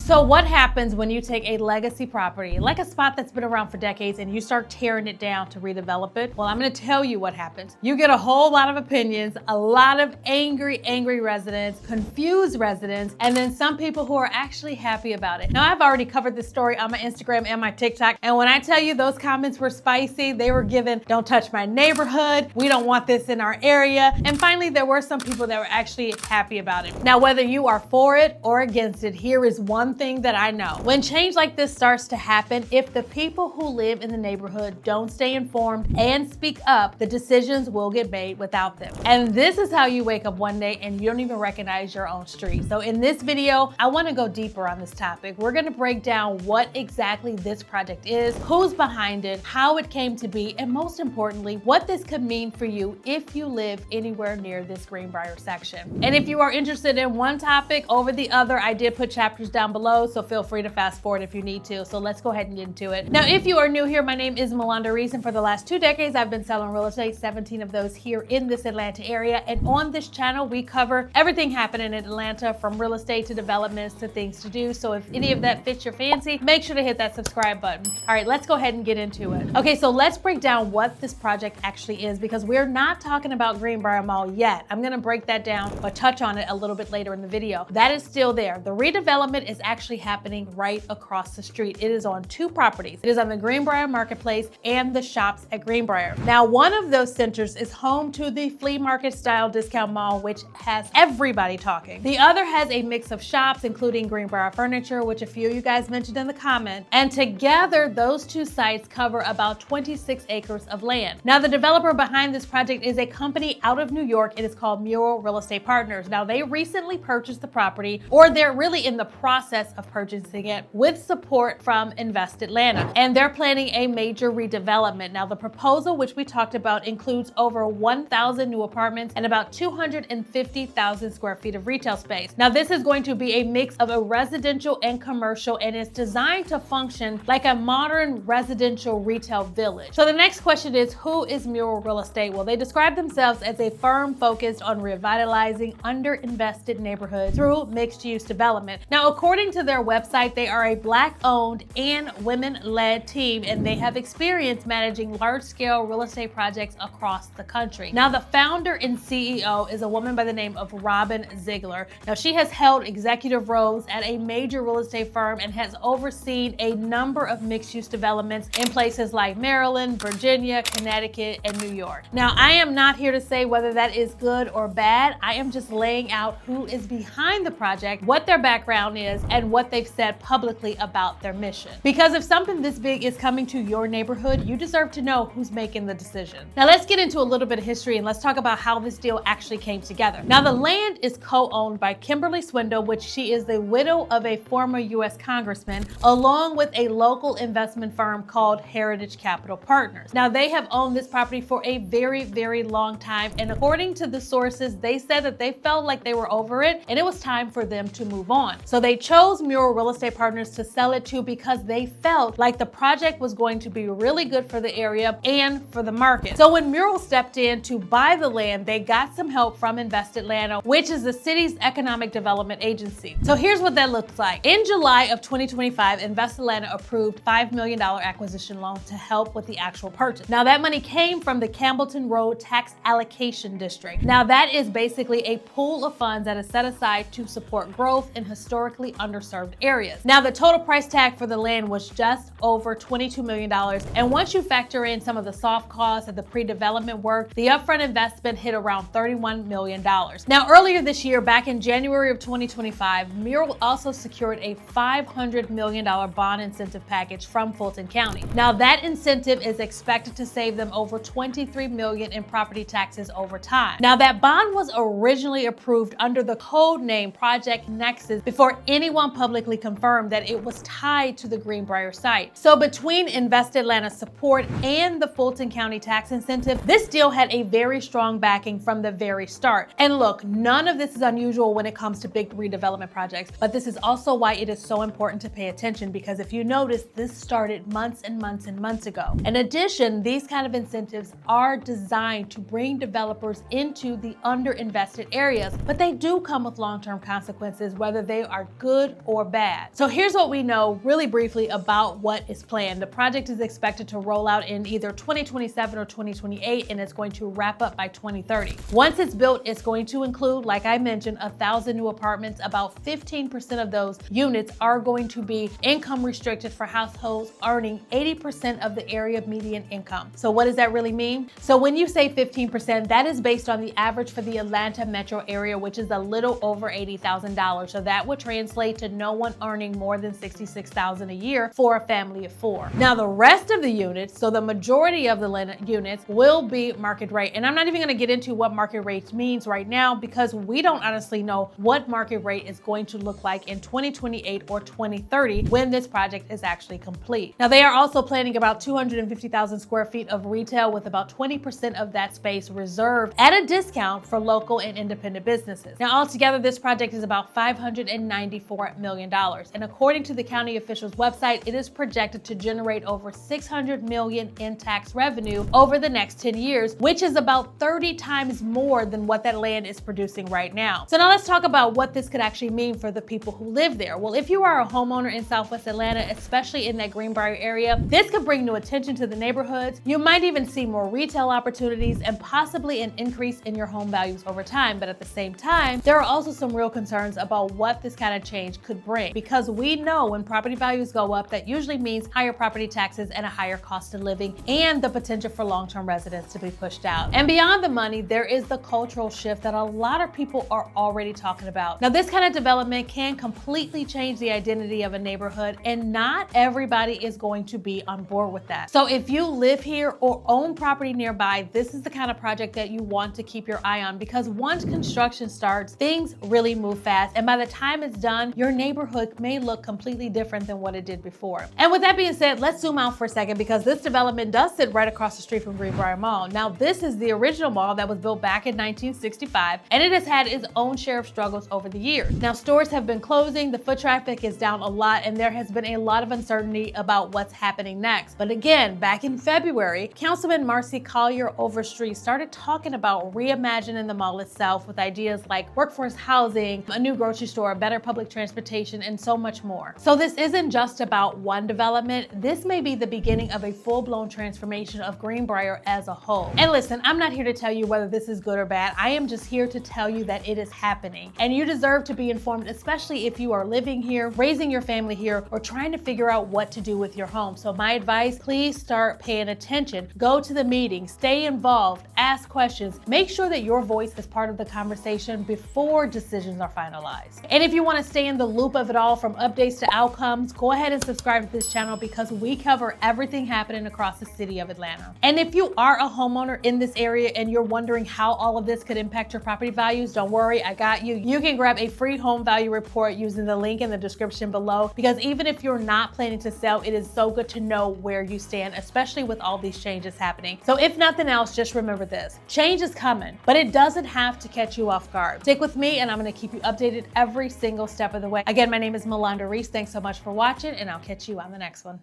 So what happens when you take a legacy property, like a spot that's been around for decades, and you start tearing it down to redevelop it? Well, I'm gonna tell you what happens. You get a whole lot of opinions, a lot of angry residents, confused residents, and then some people who are actually happy about it. Now, I've already covered this story on my Instagram and my TikTok, and when I tell you those comments were spicy, they were given, don't touch my neighborhood, we don't want this in our area, and finally, there were some people that were actually happy about it. Now, whether you are for it or against it, here is one thing that I know. When change like this starts to happen, if the people who live in the neighborhood don't stay informed and speak up, the decisions will get made without them. And this is how you wake up one day and you don't even recognize your own street. So in this video, I want to go deeper on this topic. We're going to break down what exactly this project is, who's behind it, how it came to be, and most importantly, what this could mean for you if you live anywhere near this Greenbriar section. And if you are interested in one topic over the other, I did put chapters down below, so feel free to fast forward if you need to. So let's go ahead and get into it. Now, if you are new here, my name is Melinda Reese, and for the last 2 decades, I've been selling real estate, 17 of those here in this Atlanta area. And on this channel, we cover everything happening in Atlanta, from real estate to developments to things to do. So if any of that fits your fancy, make sure to hit that subscribe button. All right, let's go ahead and get into it. Okay, so let's break down what this project actually is, because we're not talking about Greenbriar Mall yet. I'm gonna break that down, but touch on it a little bit later in the video. That is still there. The redevelopment is actually happening right across the street. It is on 2 properties. It is on the Greenbriar Marketplace and the shops at Greenbriar. Now, one of those centers is home to the flea market style discount mall, which has everybody talking. The other has a mix of shops, including Greenbriar Furniture, which a few of you guys mentioned in the comment. And together, those 2 sites cover about 26 acres of land. Now, the developer behind this project is a company out of New York. It is called Mural Real Estate Partners. Now, they recently purchased the property, or they're really in the process of purchasing it, with support from Invest Atlanta. And they're planning a major redevelopment. Now, the proposal, which we talked about, includes over 1,000 new apartments and about 250,000 square feet of retail space. Now, this is going to be a mix of a residential and commercial, and it's designed to function like a modern residential retail village. So the next question is, who is Mural Real Estate? Well, they describe themselves as a firm focused on revitalizing underinvested neighborhoods through mixed-use development. Now, according to their website, they are a Black-owned and women-led team, and they have experience managing large-scale real estate projects across the country. Now, the founder and CEO is a woman by the name of Robin Ziegler. Now, she has held executive roles at a major real estate firm and has overseen a number of mixed-use developments in places like Maryland, Virginia, Connecticut, and New York. Now, I am not here to say whether that is good or bad. I am just laying out who is behind the project, what their background is, and what they've said publicly about their mission. Because if something this big is coming to your neighborhood, you deserve to know who's making the decision. Now, let's get into a little bit of history and let's talk about how this deal actually came together. Now, the land is co-owned by Kimberly Swindle, which she is the widow of a former U.S. congressman, along with a local investment firm called Heritage Capital Partners. Now, they have owned this property for a very long time, and according to the sources, they said that they felt like they were over it and it was time for them to move on. So they chose Mural Real Estate Partners to sell it to because they felt like the project was going to be really good for the area and for the market. So when Mural stepped in to buy the land, they got some help from Invest Atlanta, which is the city's economic development agency. So here's what that looks like. In July of 2025, Invest Atlanta approved $5 million acquisition loan to help with the actual purchase. Now, that money came from the Campbellton Road Tax Allocation District. Now, that is basically a pool of funds that is set aside to support growth in historically underserved areas. Now, the total price tag for the land was just over $22 million. And once you factor in some of the soft costs of the pre-development work, the upfront investment hit around $31 million. Now, earlier this year, back in January of 2025, Mural also secured a $500 million bond incentive package from Fulton County. Now, that incentive is expected to save them over $23 million in property taxes over time. Now, that bond was originally approved under the code name Project Nexus before anyone publicly confirmed that it was tied to the Greenbriar site. So between Invest Atlanta's support and the Fulton County tax incentive, this deal had a very strong backing from the very start. And look, none of this is unusual when it comes to big redevelopment projects, but this is also why it is so important to pay attention, because if you notice, this started months and months and months ago. In addition, these kind of incentives are designed to bring developers into the underinvested areas, but they do come with long-term consequences, whether they are good or bad. So here's what we know really briefly about what is planned. The project is expected to roll out in either 2027 or 2028, and it's going to wrap up by 2030. Once it's built, it's going to include, like I mentioned, 1,000 new apartments. About 15% of those units are going to be income restricted for households earning 80% of the area median income. So what does that really mean? So when you say 15%, that is based on the average for the Atlanta metro area, which is a little over $80,000. So that would translate to no one earning more than $66,000 a year for a family of 4. Now the rest of the units, so the majority of the units, will be market rate. And I'm not even going to get into what market rate means right now because we don't honestly know what market rate is going to look like in 2028 or 2030 when this project is actually complete. Now they are also planning about 250,000 square feet of retail, with about 20% of that space reserved at a discount for local and independent businesses. Now altogether, this project is about $594 million. And according to the county officials' website, it is projected to generate over $600 million in tax revenue over the next 10 years, which is about 30 times more than what that land is producing right now. So now let's talk about what this could actually mean for the people who live there. Well, if you are a homeowner in Southwest Atlanta, especially in that Greenbriar area, this could bring new attention to the neighborhoods. You might even see more retail opportunities and possibly an increase in your home values over time. But at the same time, there are also some real concerns about what this kind of change could bring, because we know when property values go up, that usually means higher property taxes and a higher cost of living and the potential for long-term residents to be pushed out. And beyond the money, there is the cultural shift that a lot of people are already talking about. Now, this kind of development can completely change the identity of a neighborhood, and not everybody is going to be on board with that. So if you live here or own property nearby, this is the kind of project that you want to keep your eye on, because once construction starts, things really move fast. And by the time it's done, your neighborhood may look completely different than what it did before. And with that being said, let's zoom out for a second, because this development does sit right across the street from Greenbriar Mall. Now, this is the original mall that was built back in 1965, and it has had its own share of struggles over the years. Now, stores have been closing, the foot traffic is down a lot, and there has been a lot of uncertainty about what's happening next. But again, back in February, Councilman Marcy Collier Overstreet started talking about reimagining the mall itself with ideas like workforce housing, a new grocery store, better public transportation, and so much more. So this isn't just about one development. This may be the beginning of a full-blown transformation of Greenbriar as a whole. And listen, I'm not here to tell you whether this is good or bad. I am just here to tell you that it is happening, and you deserve to be informed, especially if you are living here, raising your family here, or trying to figure out what to do with your home. So my advice, please start paying attention. Go to the meeting, stay involved, ask questions, make sure that your voice is part of the conversation before decisions are finalized. And if you want to stay in the loop of it all, from updates to outcomes, go ahead and subscribe to this channel, because we cover everything happening across the city of Atlanta. And if you are a homeowner in this area and you're wondering how all of this could impact your property values, don't worry, I got you. You can grab a free home value report using the link in the description below, because even if you're not planning to sell, it is so good to know where you stand, especially with all these changes happening. So if nothing else, just remember this: change is coming, but it doesn't have to catch you off guard. Stick with me, and I'm going to keep you updated every single step of the way. Again, my name is Melinda Reese. Thanks so much for watching, and I'll catch you on the next one.